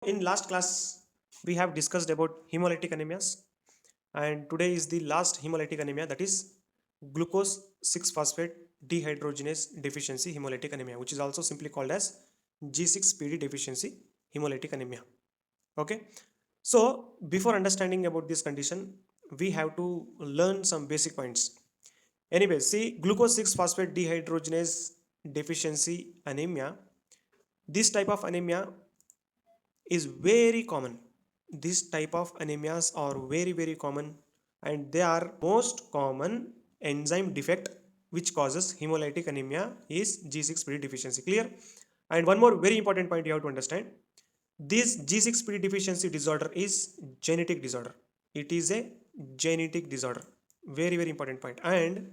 In last class, we have discussed about hemolytic anemias, and today is the last hemolytic anemia, that is glucose 6 phosphate dehydrogenase deficiency hemolytic anemia, which is also simply called as G6PD deficiency hemolytic anemia. Okay, so before understanding about this condition, we have to learn some basic points. Anyway, see, glucose 6 phosphate dehydrogenase deficiency anemia, this type of anemia is very common. This type of anemias are very common, and they are most common enzyme defect which causes hemolytic anemia is G6PD deficiency. Clear? And one more very important point you have to understand. This G6PD deficiency disorder is genetic disorder. It is a genetic disorder. Very important point. And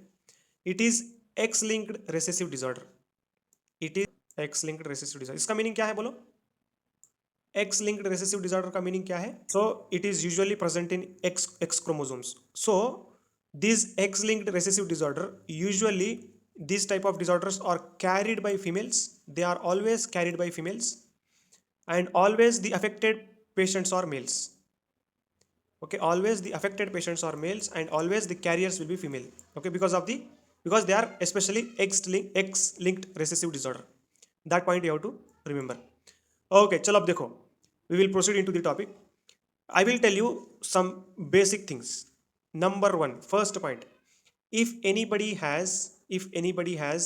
it is X-linked recessive disorder. It is X-linked recessive disorder. इसका meaning क्या है बोलो? X linked recessive disorder का meaning क्या है? So it is usually present in x chromosomes. So this x linked recessive disorder, usually these type of disorders are carried by females. They are always carried by females, and always the affected patients are males. Okay, always the affected patients are males, and always the carriers will be female. Okay, because they are especially x linked recessive disorder. That point you have to remember. Okay, chalo ab dekho. We will proceed into the topic. I will tell you some basic things. Number one, first point. If anybody has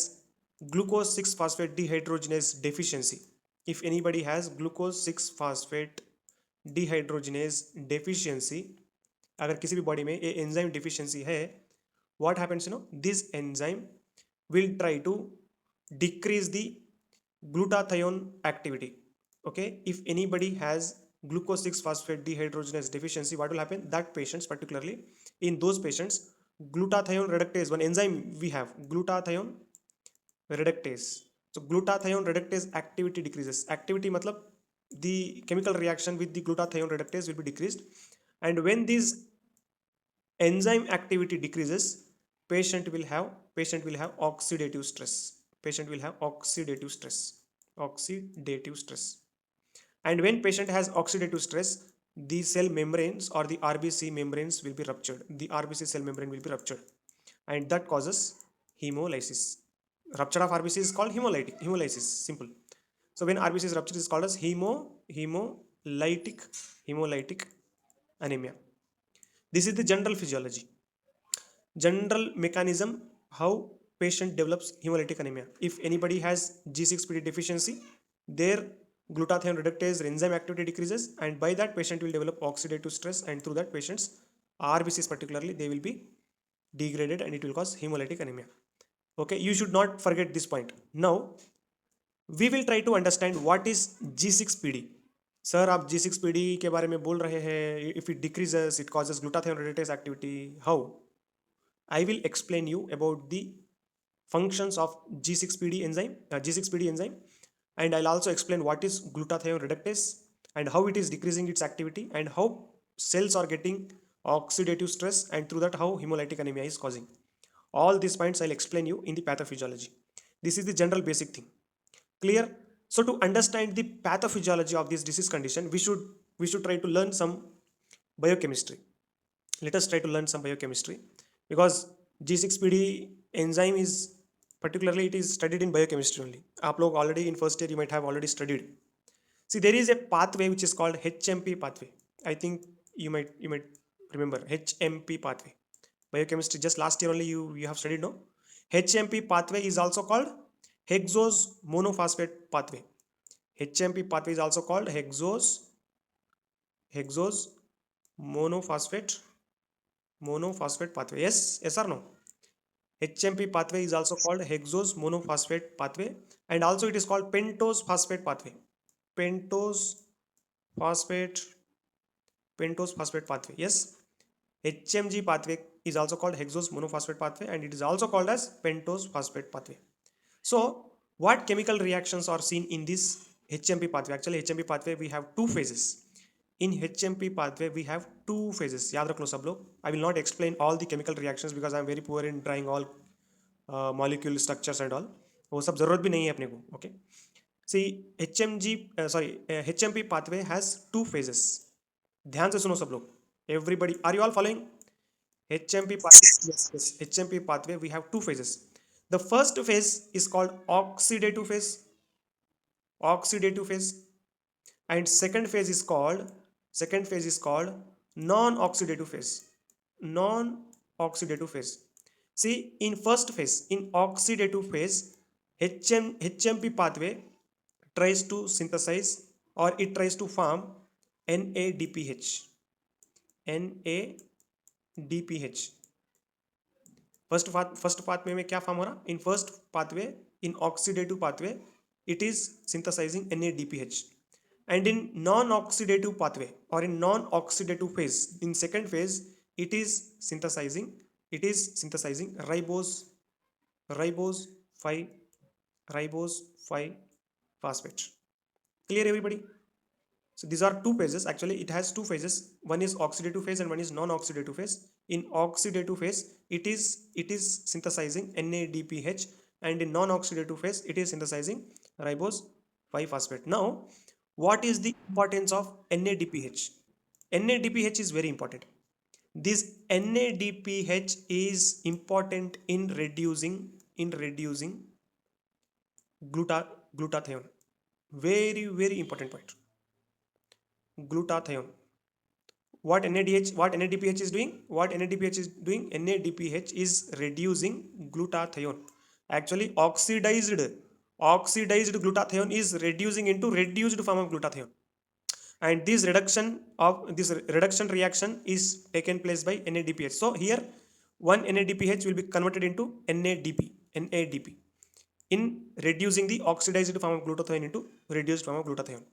glucose 6 phosphate dehydrogenase deficiency, if anybody has glucose 6 phosphate dehydrogenase deficiency, अगर किसी भी body में ये enzyme deficiency है, what happens, this enzyme will try to decrease the glutathione activity. Okay, if anybody has glucose 6 phosphate dehydrogenase deficiency, what will happen? That patients, particularly in those patients, glutathione reductase, one enzyme we have, glutathione reductase. So glutathione reductase activity decreases. Activity matlab the chemical reaction with the glutathione reductase will be decreased, and when this enzyme activity decreases, patient will have oxidative stress. Patient will have oxidative stress. And when patient has oxidative stress, the cell membranes or the RBC membranes will be ruptured. The RBC cell membrane will be ruptured, and that causes hemolysis. Rupture of RBC is called hemolysis. Simple. So when RBC is ruptured, it is called as hemolytic anemia. This is the general physiology, general mechanism how patient develops hemolytic anemia. If anybody has G6PD deficiency, their glutathione reductase enzyme activity decreases, and by that patient will develop oxidative stress, and through that patient's RBCs particularly, they will be degraded, and it will cause hemolytic anemia. Okay, you should not forget this point. Now we will try to understand what is G6PD. Sir आप G6PD के बारे में बोल रहे हैं, if it decreases it causes glutathione reductase activity. How? I will explain you about the functions of G6PD enzyme, and I'll also explain what is glutathione reductase and how it is decreasing its activity, and how cells are getting oxidative stress, and through that how hemolytic anemia is causing. All these points I'll explain you in the pathophysiology. This is the general basic thing. Clear? So to understand the pathophysiology of this disease condition, we should try to learn some biochemistry. Let us try to learn some biochemistry, because G6PD enzyme is particularly, it is studied in biochemistry only. आप लोग already in first year you might have already studied. See, there is a pathway which is called HMP pathway. I think you might remember HMP pathway. Biochemistry, just last year only you have studied, no? HMP pathway is also called hexose monophosphate pathway. HMP pathway is also called hexose monophosphate pathway. Yes or no? HMP pathway is also called hexose monophosphate pathway, and also it is called pentose phosphate pathway. Pentose phosphate pathway. Yes, HMG pathway is also called hexose monophosphate pathway, and it is also called as pentose phosphate pathway. So what chemical reactions are seen in this HMP pathway? Actually HMP pathway we have two phases. In HMP pathway we have two phases. याद रख लो सब लोग. I will not explain all the chemical reactions because I am very poor in drawing all molecule structures and all. वो सब जरूरत भी नहीं है अपने को. Okay. See, HMP pathway has two phases. ध्यान से सुनो सब लोग. Everybody, are you all following? HMP pathway, yes, HMP pathway, we have two phases. The first phase is called oxidative phase, and second phase is called non-oxidative phase. Non-oxidative phase. See, in first phase, in oxidative phase, HMP pathway tries to synthesize, or it tries to form NADPH. NADPH. First pathway में क्या form हो रहा? In first pathway, in oxidative pathway, it is synthesizing NADPH. And in non-oxidative pathway, or in non-oxidative phase, in second phase, it is synthesizing ribose 5 phosphate. Clear everybody? So these are two phases. Actually, it has two phases. One is oxidative phase and one is non-oxidative phase. In oxidative phase, it is synthesizing NADPH, and in non-oxidative phase, it is synthesizing ribose 5-phosphate. Now, what is the importance of NADPH? NADPH is very important. This NADPH is important in reducing glutathione. Very, very important point. Glutathione. What NADPH is doing? NADPH is reducing glutathione. Actually, oxidized glutathione is reducing into reduced form of glutathione, and this reduction reaction is taken place by NADPH. So here, one NADPH will be converted into NADP in reducing the oxidized form of glutathione into reduced form of glutathione.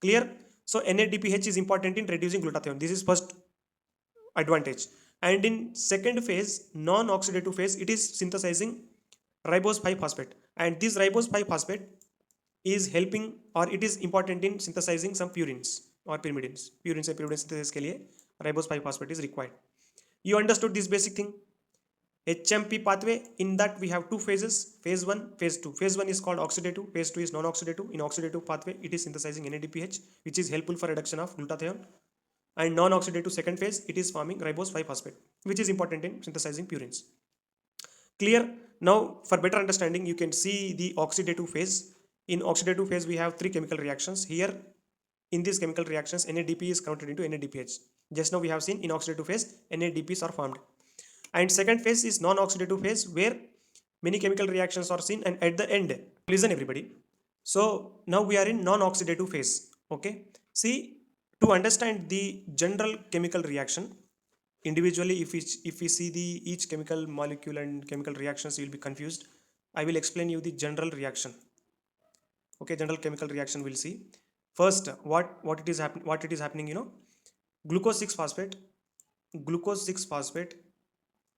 Clear? So NADPH is important in reducing glutathione. This is first advantage. And in second phase, non-oxidative phase, it is synthesizing ribose 5-phosphate, and this ribose 5-phosphate is helping, or it is important in synthesizing some purines or pyrimidines. Purines and pyrimidine synthesis के लिए ribose 5-phosphate is required. You understood this basic thing? HMP pathway, in that we have two phases, phase 1, phase 2. Phase 1 is called oxidative, phase 2 is non-oxidative. In oxidative pathway, it is synthesizing NADPH, which is helpful for reduction of glutathione. And non-oxidative second phase, it is forming ribose 5-phosphate, which is important in synthesizing purines. Clear? Now, for better understanding, you can see the oxidative phase. In oxidative phase, we have three chemical reactions. Here, in these chemical reactions, NADP is converted into NADPH. Just now we have seen in oxidative phase, NADPs are formed. And second phase is non-oxidative phase, where many chemical reactions are seen, and at the end, listen everybody. So now we are in non-oxidative phase. Okay. See, to understand the general chemical reaction, individually, if we see each chemical molecule and chemical reactions, you will be confused. I will explain you the general reaction. Okay, general chemical reaction we'll see. First, what it is happening, glucose 6-phosphate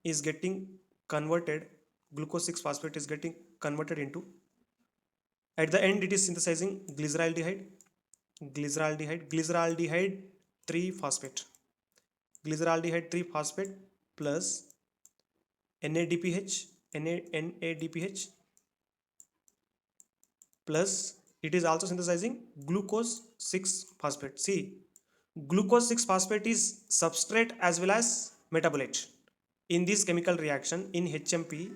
is getting converted. Glucose 6-phosphate is getting converted into, at the end, it is synthesizing glyceraldehyde 3-phosphate. Glyceraldehyde 3-phosphate plus NADPH plus it is also synthesizing glucose 6-phosphate. See, glucose 6-phosphate is substrate as well as metabolite. In this chemical reaction, in HMP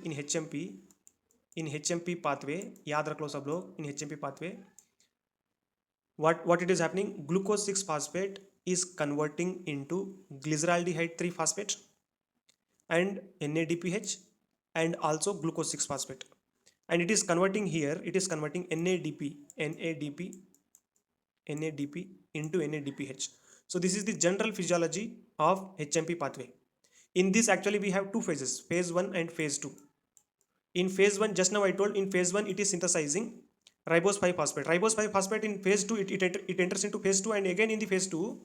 pathway, याद रख लो सब लोग, in HMP pathway, what it is happening? Glucose 6-phosphate is converting into glyceraldehyde 3-phosphate and NADPH and also glucose 6-phosphate, and it is converting NADP into NADPH. So this is the general physiology of HMP pathway. In this, actually, we have two phases, phase 1 and phase 2. In phase 1, just now I told, in phase 1 it is synthesizing ribose 5-phosphate. In phase 2, it enters into phase 2, and again in the phase 2,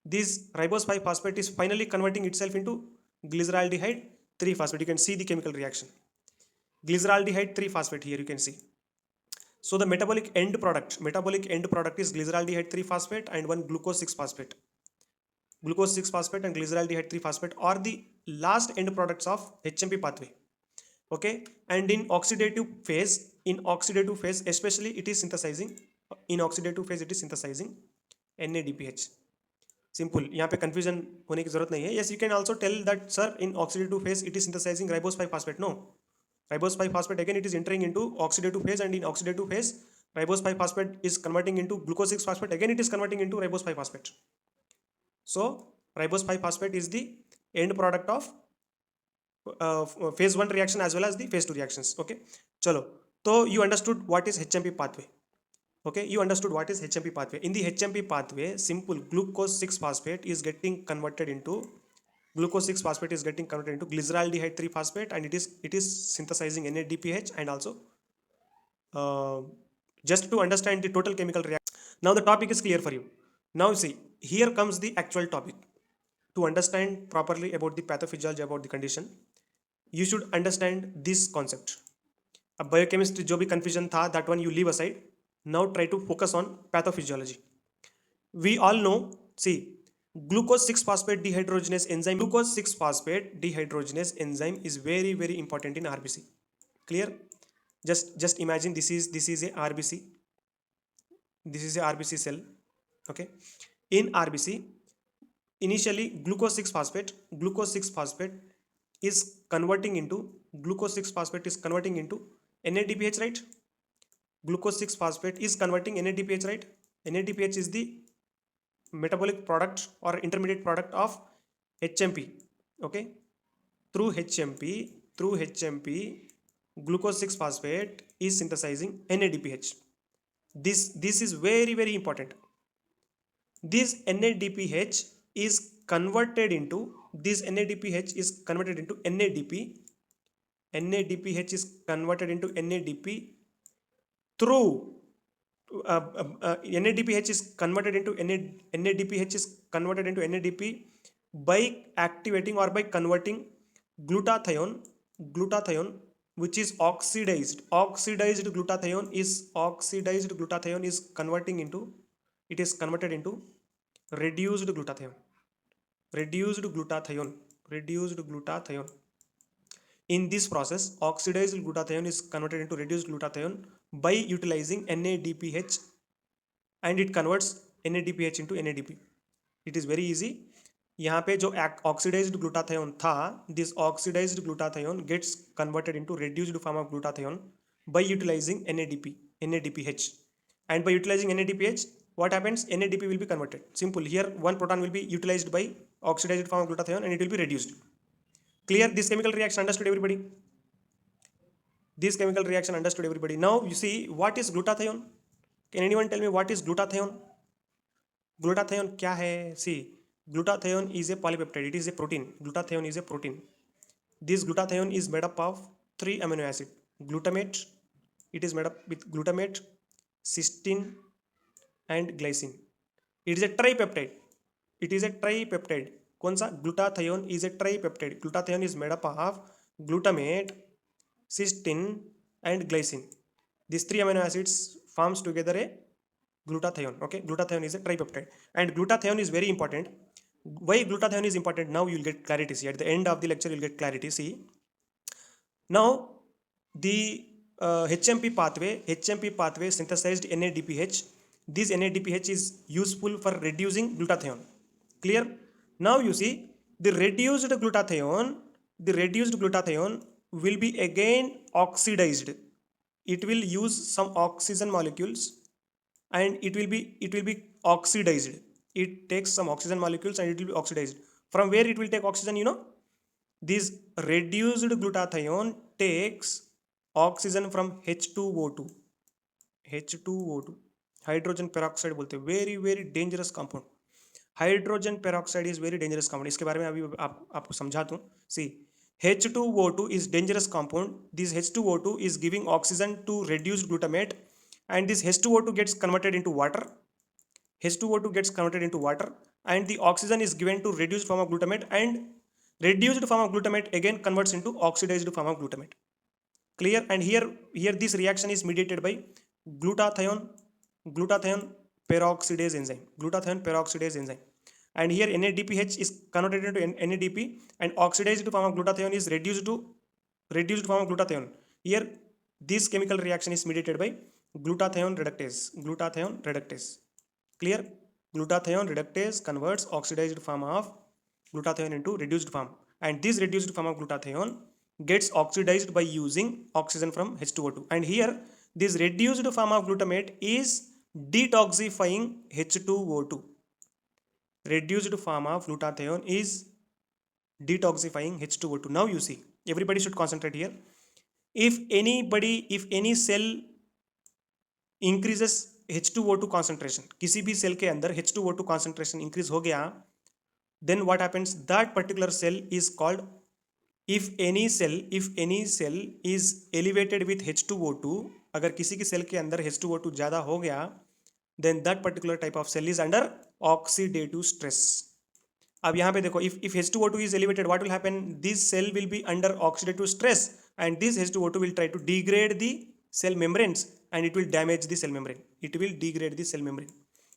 this ribose 5-phosphate is finally converting itself into glyceraldehyde 3-phosphate. You can see the chemical reaction. Glyceraldehyde 3-phosphate here you can see. So the metabolic end product is glyceraldehyde 3-phosphate and one glucose 6-phosphate. Glucose 6-phosphate and glyceraldehyde 3-phosphate are the last end products of HMP pathway. Okay, and in oxidative phase, in oxidative phase, especially it is synthesizing, in oxidative phase it is synthesizing NADPH. Simple, यहाँ पे confusion होने की जरूरत नहीं है. Yes, you can also tell that sir in oxidative phase it is synthesizing ribose 5 phosphate. No, ribose 5 phosphate again it is entering into oxidative phase, and in oxidative phase ribose 5 phosphate is converting into glucose 6 phosphate, again it is converting into ribose 5 phosphate. So ribose 5 phosphate is the end product of phase 1 reaction as well as the phase 2 reactions. Okay, chalo, so you understood what is HMP pathway. Okay, you understood what is HMP pathway. In the HMP pathway, simple, glucose 6 phosphate is getting converted into glyceraldehyde 3 phosphate, and it is synthesizing NADPH. And also just to understand the total chemical reaction, now the topic is clear for you. Now see, here comes the actual topic. To understand properly about the pathophysiology, about the condition, you should understand this concept. अब biochemistry जो भी confusion था, that one you leave aside. Now try to focus on pathophysiology. We all know, see, glucose 6 phosphate dehydrogenase enzyme is very very important in RBC. Clear? Just imagine this is a RBC. This is a RBC cell. Okay, in RBC, initially glucose 6 phosphate is converting into NADPH, right? Glucose 6 phosphate is converting NADPH, right? NADPH is the metabolic product or intermediate product of HMP. Okay, through HMP, glucose 6 phosphate is synthesizing NADPH. This is very very important. This NADPH is converted into NADP. NADPH is converted into NADP through NADPH is converted into NADP by activating or by converting glutathione, which is oxidized glutathione is converted into reduced glutathione. In this process, oxidized glutathione is converted into reduced glutathione by utilizing NADPH, and it converts NADPH into NADP. It is very easy. यहाँ पे जो oxidized glutathione था, this oxidized glutathione gets converted into reduced form of glutathione by utilizing NADPH. And by utilizing NADPH, what happens? NADP will be converted. Simple. Here one proton will be utilized by oxidized form of glutathione and it will be reduced. Clear? This chemical reaction understood, everybody? Now you see, what is glutathione? Can anyone tell me what is glutathione? Glutathione क्या है? See, glutathione is a polypeptide. It is a protein. Glutathione is a protein. This glutathione is made up of 3 amino acids. Glutamate. It is made up with glutamate, cysteine, and glycine. It is a tripeptide. कौन सा? Glutathione is a tripeptide. Glutathione is made up of glutamate, cysteine, and glycine. These 3 amino acids forms together a glutathione. Okay, glutathione is a tripeptide, and glutathione is very important. Why glutathione is important? Now you will get clarity. See, at the end of the lecture you will get clarity. See, now the HMP pathway synthesized NADPH. This NADPH is useful for reducing glutathione. Clear? Now you see, the reduced glutathione will be again oxidized. It will use some oxygen molecules and it will be oxidized. It takes some oxygen molecules and it will be oxidized. From where it will take oxygen? You know, this reduced glutathione takes oxygen from H2O2. Hydrogen peroxide बोलते हैं. Very very dangerous compound. Hydrogen peroxide is very dangerous compound. इसके बारे में अभी आपको समझाता हूँ. सी, H2O2 is dangerous compound. This H2O2 is giving oxygen to reduced glutamate, and this H2O2 gets converted into water. And the oxygen is given to reduced form of glutamate, and reduced form of glutamate again converts into oxidized form of glutamate. Clear? And here this reaction is mediated by glutathione peroxidase enzyme. And here NADPH is converted into NADP, and oxidized form of glutathione is reduced form of glutathione. Here This chemical reaction is mediated by glutathione reductase. Clear? Glutathione reductase converts oxidized form of glutathione into reduced form, and this reduced form of glutathione gets oxidized by using oxygen from H2O2. And here this reduced form of glutamate is detoxifying H2O2. Reduced form of glutathione is detoxifying H2O2. Now you see, everybody should concentrate here. If any cell increases H2O2 concentration, किसी भी cell के अंदर H2O2 concentration increase हो गया, then what happens? That particular cell is called, if any cell is elevated with H2O2, अगर किसी की cell के अंदर H2O2 ज़्यादा हो गया, then that particular type of cell is under oxidative stress. अब यहाँ पे देखो, if H2O2 is elevated, what will happen? This cell will be under oxidative stress, and this H2O2 will try to degrade the cell membranes, and it will damage the cell membrane. It will degrade the cell membrane.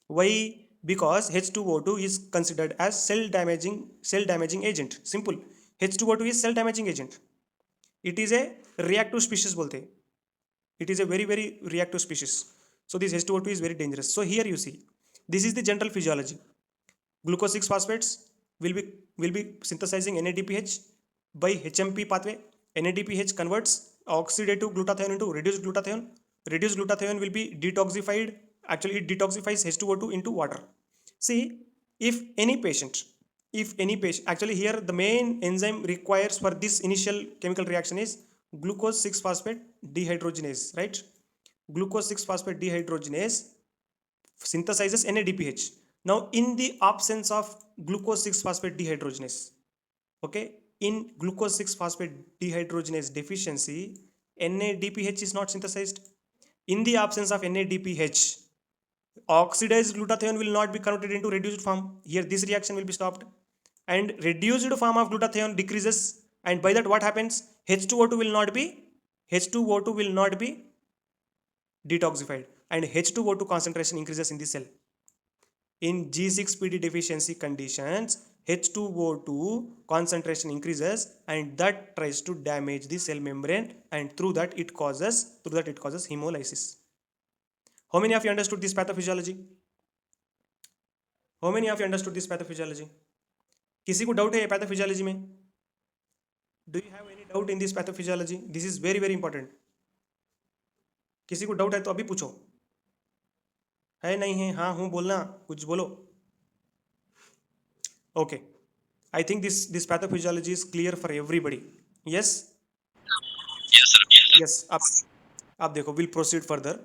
Why? Because H2O2 is considered as cell damaging agent. Simple. H2O2 is cell damaging agent. It is a reactive species बोलते हैं. It is a very reactive species. So this H2O2 is very dangerous. So here you see, this is the general physiology. Glucose 6-phosphates will be synthesizing NADPH by HMP pathway. NADPH converts oxidative glutathione into reduced glutathione. Reduced glutathione will be detoxified. Actually, it detoxifies H2O2 into water. See, if any patient, actually here the main enzyme requires for this initial chemical reaction is glucose 6-phosphate dehydrogenase, right? Glucose 6-phosphate dehydrogenase synthesizes NADPH. Now, in the absence of glucose 6-phosphate dehydrogenase, okay, in glucose 6-phosphate dehydrogenase deficiency, NADPH is not synthesized. In the absence of NADPH, oxidized glutathione will not be converted into reduced form. Here, this reaction will be stopped, and reduced form of glutathione decreases. And by that, what happens? H2O2 will not be detoxified, and H2O2 concentration increases in the cell. In G6PD deficiency conditions, H2O2 concentration increases, and that tries to damage the cell membrane, and through that it causes hemolysis. How many of you understood this pathophysiology? किसी को doubt है ये pathophysiology में? Do you have any doubt in this pathophysiology? This is very important. किसी को doubt है तो अभी पूछो. है नहीं है? हाँ हूँ बोलना, कुछ बोलो. Okay, I think this pathophysiology is clear for everybody. Yes? Yes, sir. Yes. अब देखो, we'll proceed further.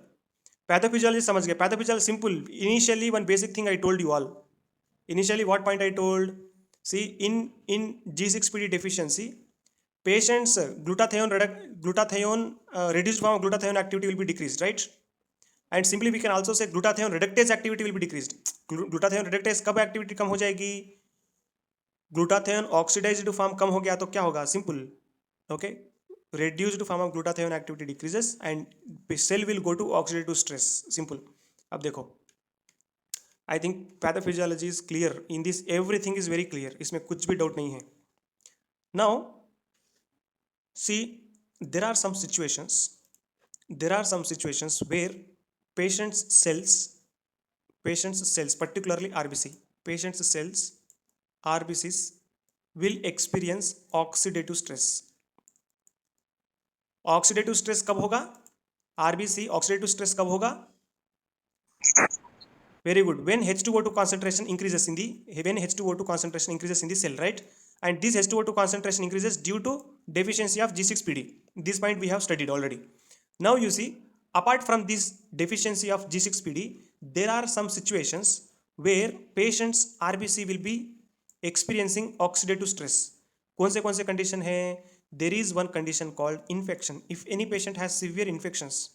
Pathophysiology समझ गए? Pathophysiology simple. Initially, one basic thing I told you all. Initially, what point I told? See, in G6PD deficiency, patients reduced form of glutathione activity will be decreased, right? And simply we can also say glutathione reductase activity will be decreased. Glutathione reductase कब activity कम हो जाएगी? Glutathione oxidized form कम हो गया तो क्या होगा? Simple. Okay, reduced form of glutathione activity decreases and cell will go to oxidative stress. Simple. अब देखो, I think pathophysiology is clear in this. Everything is very clear. इसमें कुछ भी doubt नहीं है. Now, see, there are some situations where patients cells, particularly RBCs will experience oxidative stress. Oxidative stress कब होगा? RBC oxidative stress कब होगा? Very good. When H2O2 concentration increases in the cell, right? And this H2O2 concentration increases due to deficiency of G6PD. This point we have studied already. Now you see, apart from this deficiency of G6PD, there are some situations where patients RBC will be experiencing oxidative stress. कौन से condition है? There is one condition called infection. If any patient has severe infections,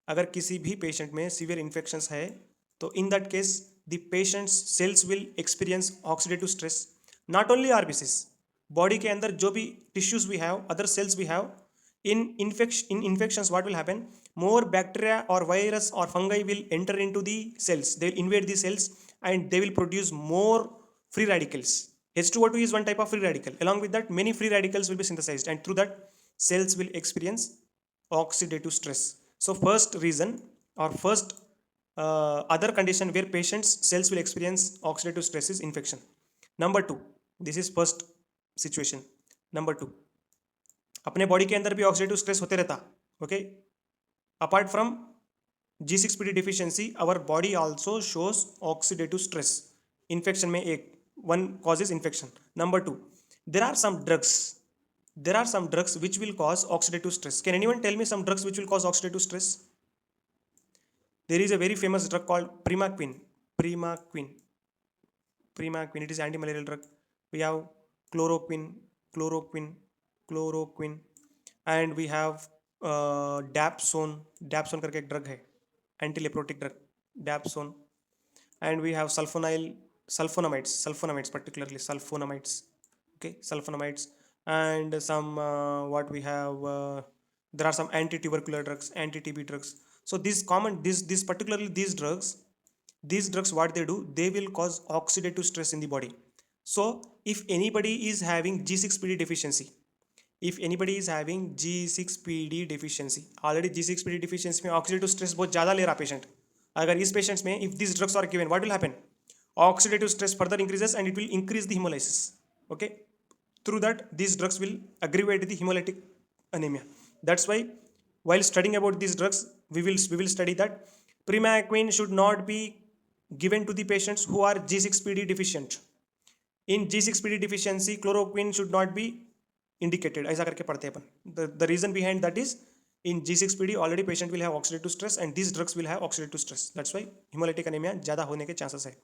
अगर किसी भी patient में severe infections है, तो in that case the patient's cells will experience oxidative stress. Not only RBCs, body के अंदर जो भी tissues we have, other cells we have, in infections what will happen? More bacteria or virus or fungi will enter into the cells. They will invade the cells and they will produce more free radicals. H2O2 is one type of free radical. Along with that, many free radicals will be synthesized, and through that cells will experience oxidative stress. So first reason or first other condition where patients cells will experience oxidative stress is infection. Number two, this is first situation. Number two, अपने body के अंदर भी oxidative stress होते रहता. Okay, apart from G6PD deficiency, our body also shows oxidative stress. Infection में एक one causes infection. Number two, there are some drugs. There are some drugs which will cause oxidative stress. Can anyone tell me some drugs which will cause oxidative stress? There is a very famous drug called Primaquine. Primaquine. Primaquine. It is anti-malarial drug. We have chloroquine, chloroquine, chloroquine, and we have Dapsone. Dapsone करके एक drug है, anti-leprotic drug, Dapsone, and we have sulfonamides, particularly sulfonamides. Okay, sulfonamides, and some what we have. There are some anti-tubercular drugs, anti-TB drugs. So these particularly these drugs what they do, they will cause oxidative stress in the body. So if anybody is having G6PD deficiency, if anybody is having G6PD deficiency, already G6PD deficiency में oxidative stress बहुत ज़्यादा ले रहा patient, अगर इस patients में if these drugs are given, what will happen? Oxidative stress further increases and it will increase the hemolysis. Okay, through that these drugs will aggravate the hemolytic anemia. That's why while studying about these drugs, we will study that Primaquine should not be given to the patients who are G6PD deficient. In G6PD deficiency, chloroquine should not be indicated. ऐसा करके पढ़ते हैं अपन. The reason behind that is in G6PD already patient will have oxidative stress and these drugs will have oxidative stress. That's why hemolytic anemia ज़्यादा होने के chances है.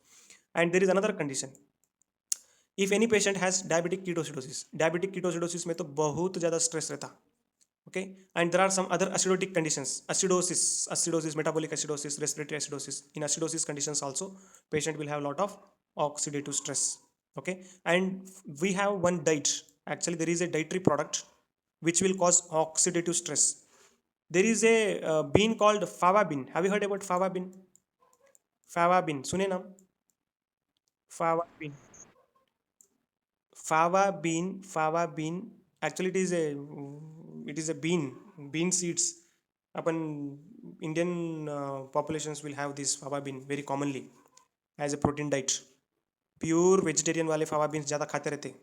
And there is another condition. If any patient has diabetic ketoacidosis में तो बहुत ज़्यादा stress रहता. Okay, and there are some other acidotic conditions, acidosis, metabolic acidosis, respiratory acidosis. In acidosis conditions also patient will have a lot of oxidative stress. Okay, and we have one diet, actually there is a dietary product which will cause oxidative stress. There is a bean called fava bean. Have you heard about fava bean? Fava bean, सुने नाम? Fava bean. Fava bean, actually it is a bean seeds. Upon Indian populations will have this fava bean very commonly as a protein diet. Pure vegetarian वाले fava beans ज़्यादा खाते रहते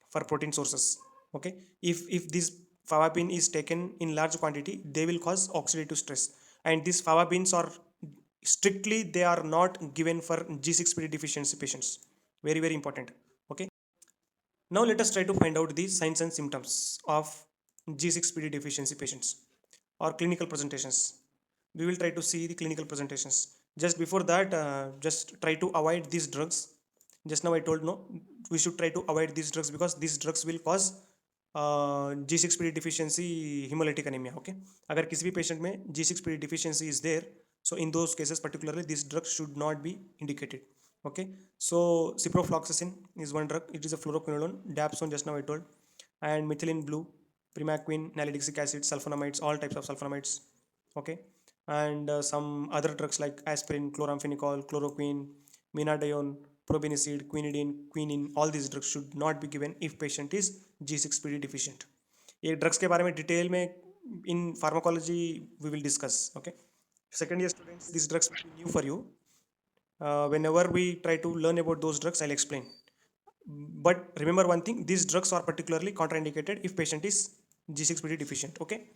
for protein sources. Okay, if this fava bean is taken in large quantity, they will cause oxidative stress, and these fava beans are strictly, they are not given for G6PD deficiency patients. Very very important. Okay, now let us try to find out the signs and symptoms of G6PD deficiency patients or clinical presentations. We will try to see the clinical presentations. Just before that, just try to avoid these drugs. Just now I told no, we should try to avoid these drugs because these drugs will cause G6PD deficiency hemolytic anemia. Okay, अगर किसी भी patient में G6PD deficiency is there, so in those cases particularly these drugs should not be indicated. Okay, so ciprofloxacin is one drug. It is a fluoroquinolone. Dapsone just now I told, and methylene blue, Primaquine, nalidixic acid, sulfonamides, all types of sulfonamides. Okay, and some other drugs like aspirin, chloramphenicol, chloroquine, menadione, probenecid, quinidine, quinine. All these drugs should not be given if patient is G6PD deficient. ये drugs के बारे में detail में in pharmacology we will discuss. Okay, second year students, these drugs will be new for you. Whenever we try to learn about those drugs, I'll explain. But remember one thing, these drugs are particularly contraindicated if patient is G6PD deficient. Okay,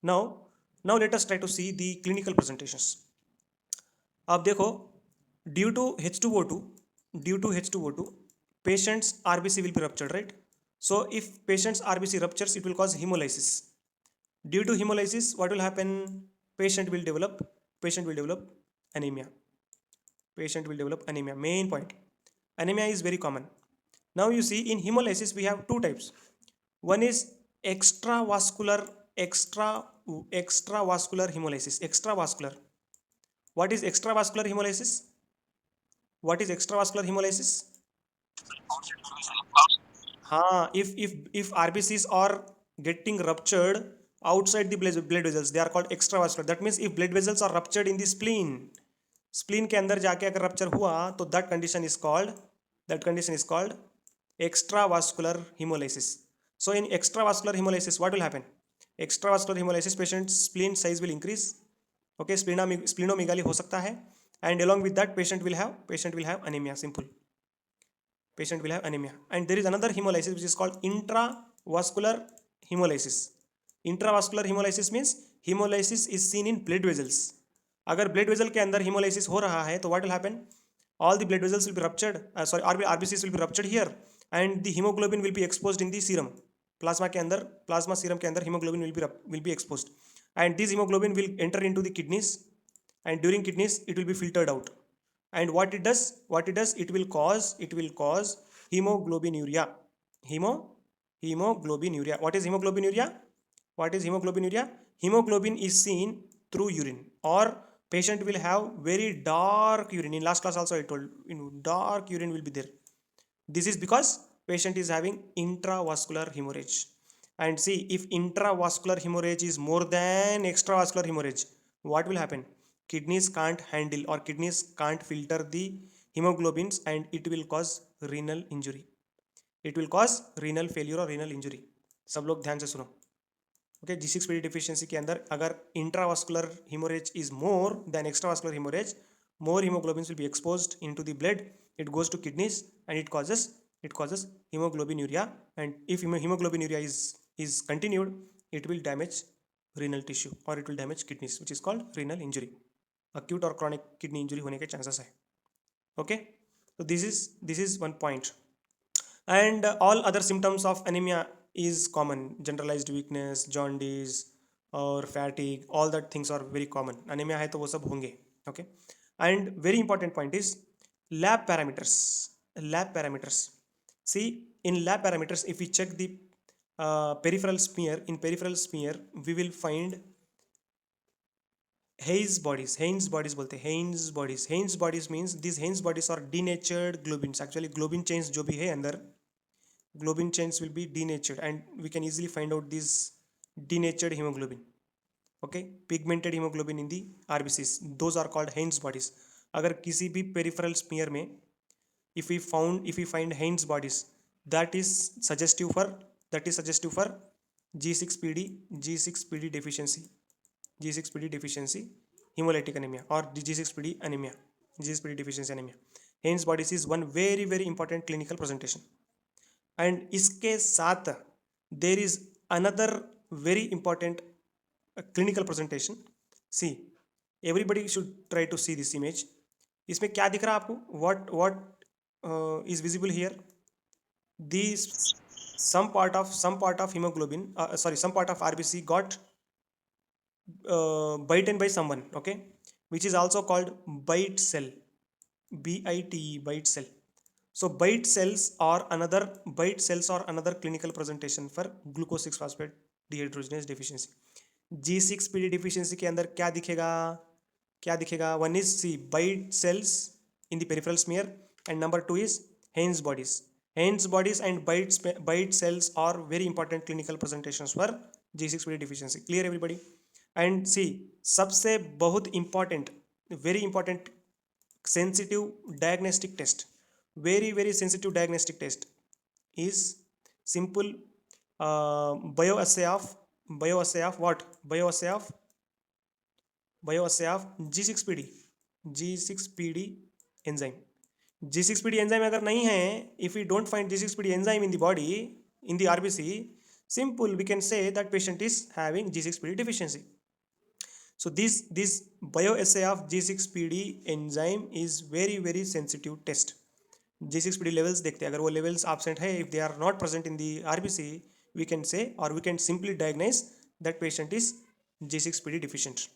now let us try to see the clinical presentations. अब देखो, due to H2O2 patient's RBC will be ruptured, right? So if patient's RBC ruptures, it will cause hemolysis. Due to hemolysis, what will happen? Patient will develop anemia. Main point, anemia is very common. Now you see in hemolysis we have two types. One is extravascular hemolysis. Extravascular. What is extravascular hemolysis? हाँ, if RBCs are getting ruptured outside the blood vessels, they are called extravascular. That means if blood vessels are ruptured in the spleen के अंदर जाके अगर rupture हुआ तो that condition is called extravascular hemolysis. So in extravascular hemolysis, what will happen? Extravascular hemolysis patient spleen size will increase. Okay, splenomegaly हो सकता है, and along with that patient will have anemia. Simple. Patient will have anemia. And there is another hemolysis which is called intravascular hemolysis. Intravascular hemolysis means hemolysis is seen in blood vessels. अगर blood vessel के अंदर hemolysis हो रहा है तो what will happen? All the blood vessels will be ruptured. RBCs will be ruptured here, and the hemoglobin will be exposed in the serum. Plasma के अंदर, plasma serum के अंदर hemoglobin will be exposed, and this hemoglobin will enter into the kidneys, and during kidneys it will be filtered out. And what it does, it will cause hemoglobinuria. Hemoglobinuria. What is hemoglobinuria? Hemoglobin is seen through urine, or patient will have very dark urine. In last class also I told, dark urine will be there. This is because patient is having intravascular hemorrhage. And see, if intravascular hemorrhage is more than extravascular hemorrhage, what will happen? Kidneys can't handle, or kidneys can't filter the hemoglobins, and it will cause renal injury. It will cause renal failure or renal injury. सब लोग ध्यान से सुनो. Okay, G6PD deficiency के अंदर अगर intravascular hemorrhage is more than extravascular hemorrhage, more hemoglobins will be exposed into the blood. It goes to kidneys and it causes hemoglobinuria. And if hemoglobinuria is continued, it will damage renal tissue, or it will damage kidneys, which is called renal injury. Acute or chronic kidney injury होने के chances है. Okay, so this is one point. And all other symptoms of anemia is common. Generalized weakness, jaundice or fatigue, all that things are very common. Anemia है तो वो सब होंगे. Okay, and very important point is lab parameters. See, in lab parameters, if we check the peripheral smear, we will find Hayes bodies बोलते हैं. Hayes bodies means these Hayes bodies are denatured globins. Actually globin chains जो भी है अंदर, globin chains will be denatured, and we can easily find out this denatured hemoglobin. Okay, pigmented hemoglobin in the RBCs, those are called Hayes bodies. अगर किसी भी peripheral smear में if we find Hayes bodies, that is suggestive for G6PD deficiency, hemolytic anemia, or G6PD anemia, G6PD deficiency anemia. Hayes bodies is one very very important clinical presentation. And इसके साथ there is another very important clinical presentation. See, everybody should try to see this image. इसमें क्या दिख रहा है आपको? What is visible here? These some part of hemoglobin, some part of RBC got bitten by someone. Okay, which is also called bite cell. BITE, bite cell. So bite cells are another clinical presentation for glucose 6-phosphate dehydrogenase deficiency. G6PD deficiency के अंदर क्या दिखेगा? One is, see, bite cells in the peripheral smear, and number 2 is Hayes bodies. Hayes bodies and bite cells are very important clinical presentations for G6PD deficiency. Clear everybody? And see, सबसे बहुत important, very important sensitive diagnostic test, very very sensitive diagnostic test is simple bioassay of what? Bioassay of G6PD enzyme. G6PD enzyme अगर नहीं है, if we don't find G6PD enzyme in the body, in the RBC, simple, we can say that patient is having G6PD deficiency. So this bioassay of G6PD enzyme is very very sensitive test. G6PD levels देखते हैं, अगर वो levels absent है, if they are not present in the RBC, we can say, or we can simply diagnose that patient is G6PD deficient.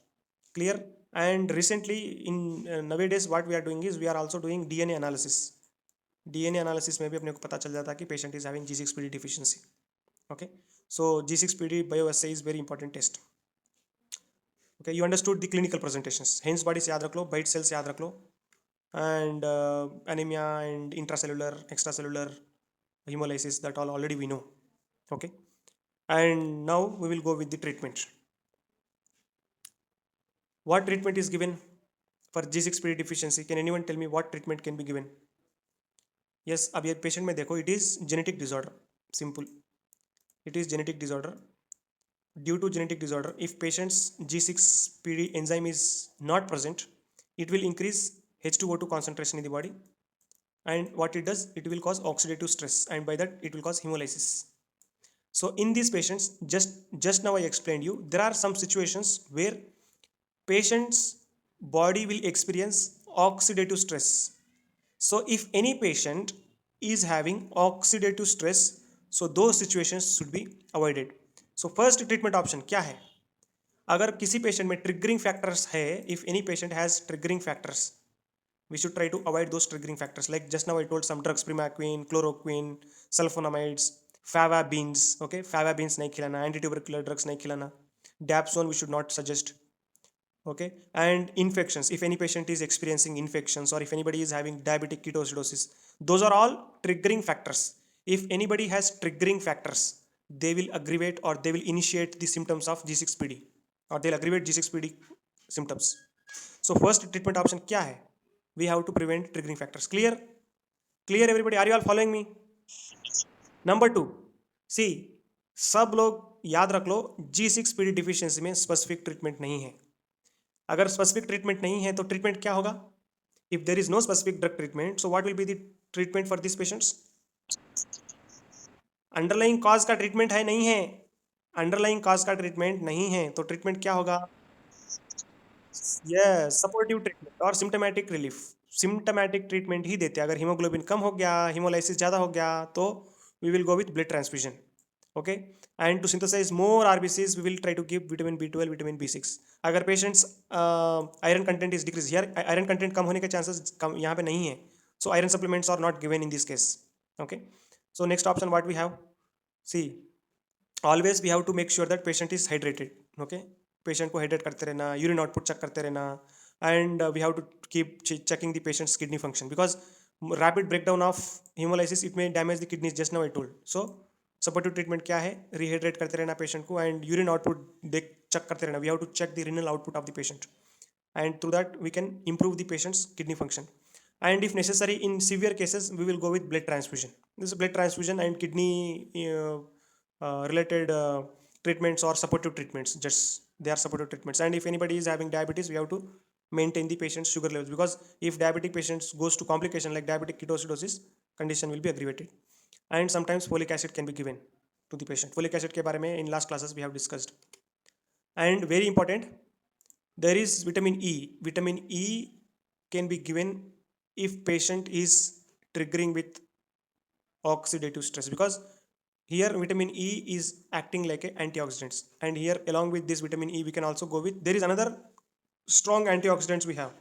Clear? And recently in nowadays what we are doing is we are also doing DNA analysis. DNA analysis में भी अपने को पता चल जाता है कि patient is having G6PD deficiency. Okay, so G6PD bioassay is very important test. Okay, you understood the clinical presentations. Hayes bodies याद रख लो, bite cells याद रख लो, and anemia and intracellular, extracellular hemolysis, that all already we know. Okay, and now we will go with the treatment. What treatment is given for G6PD deficiency? Can anyone tell me what treatment can be given? Yes, अब ये patient में देखो, it is genetic disorder. Simple, it is genetic disorder. due to genetic disorder, if patient's G6PD enzyme is not present, it will increase H2O2 concentration in the body, and what it does, it will cause oxidative stress, and by that it will cause hemolysis. So in these patients, just now I explained you, there are some situations where patient's body will experience oxidative stress. So if any patient is having oxidative stress, so those situations should be avoided. So first treatment option क्या है? अगर किसी patient में triggering factors है, if any patient has triggering factors, we should try to avoid those triggering factors. Like just now I told some drugs, primaquine, chloroquine, sulfonamides, favabins. Okay, favabins नहीं खिलाना, anti-tubercular drugs नहीं खिलाना, dapsone we should not suggest. Okay, and infections, if any patient is experiencing infections, or if anybody is having diabetic ketoacidosis, those are all triggering factors. If anybody has triggering factors, they will aggravate or they will initiate the symptoms of G6PD, or they'll aggravate G6PD symptoms. So first treatment option क्या है? We have to prevent triggering factors. Clear everybody, are you all following me? Number 2, see, सब लोग याद रख लो, G6PD deficiency में specific treatment नहीं है. अगर स्पेसिफिक ट्रीटमेंट नहीं है तो ट्रीटमेंट क्या होगा? If there is no specific drug treatment, so what will be the treatment for this patients? Underlying cause का ट्रीटमेंट है, नहीं है? अंडरलाइंग कॉज का ट्रीटमेंट नहीं है तो ट्रीटमेंट क्या होगा? यस, सपोर्टिव ट्रीटमेंट और सिम्टोमेटिक रिलीफ. सिम्टोमेटिक ट्रीटमेंट ही देते हैं. अगर हीमोग्लोबिन कम हो गया, हीमोलाइसिस ज़्यादा हो गया, तो we will go with blood transfusion. Okay, and to synthesize more RBCs, we will try to give vitamin B12, vitamin B6. अगर patients iron content is decrease, here iron content कम होने के चांसेस कम यहाँ पे नहीं है, so iron supplements are not given in this case. Okay, so next option what we have, see, always we have to make sure that patient is hydrated. Okay, patient को hydrate करते रहना, urine output check करते रहना, and we have to keep checking the patients kidney function, because rapid breakdown of hemolysis, it may damage the kidneys, just now I told. So supportive treatment क्या है? Rehydrate करते रहना patient को, and urine output देख check करते रहना. We have to check the renal output of the patient, and through that we can improve the patient's kidney function. And if necessary, in severe cases, we will go with blood transfusion. This is blood transfusion and kidney related treatments or supportive treatments, just they are supportive treatments. And if anybody is having diabetes, we have to maintain the patient's sugar levels, because if diabetic patients goes to complication like diabetic ketoacidosis, condition will be aggravated. And sometimes folic acid can be given to the patient. Folic acid के बारे में in last classes we have discussed. And very important, there is vitamin E. Vitamin E can be given if patient is triggering with oxidative stress, because here vitamin E is acting like an antioxidants, and here along with this vitamin E we can also go with, there is another strong antioxidants we have,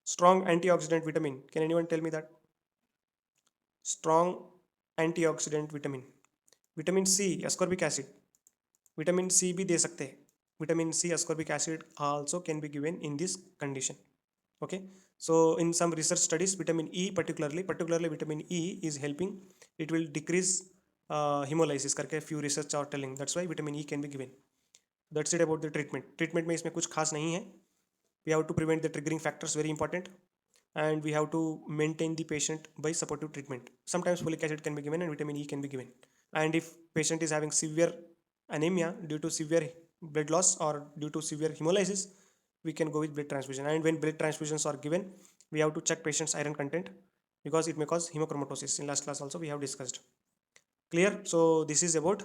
strong antioxidant vitamin. Can anyone tell me that? Strong antioxidant vitamin, vitamin C, ascorbic acid. Vitamin C भी दे सकते हैं. Vitamin C, ascorbic acid also can be given in this condition. Okay, so in some research studies, vitamin E particularly vitamin E is helping, it will decrease hemolysis करके few research are telling, that's why vitamin E can be given. That's it about the treatment में इसमें कुछ खास नहीं है. We have to prevent the triggering factors, very important, and we have to maintain the patient by supportive treatment. Sometimes folic acid can be given and vitamin E can be given. And if patient is having severe anemia due to severe blood loss or due to severe hemolysis, we can go with blood transfusion. And when blood transfusions are given, we have to check patient's iron content, because it may cause hemochromatosis. In last class also we have discussed. Clear? So this is about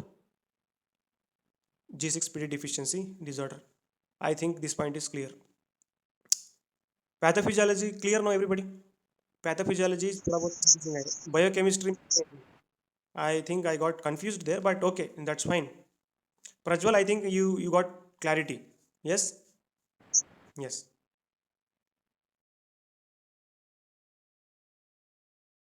G6PD deficiency disorder. I think this point is clear. Pathophysiology clear now everybody? Pathophysiology is थोड़ा बहुत confusing है. Biochemistry, I think I got confused there, but okay, that's fine. Prajwal, I think you got clarity. Yes? Yes.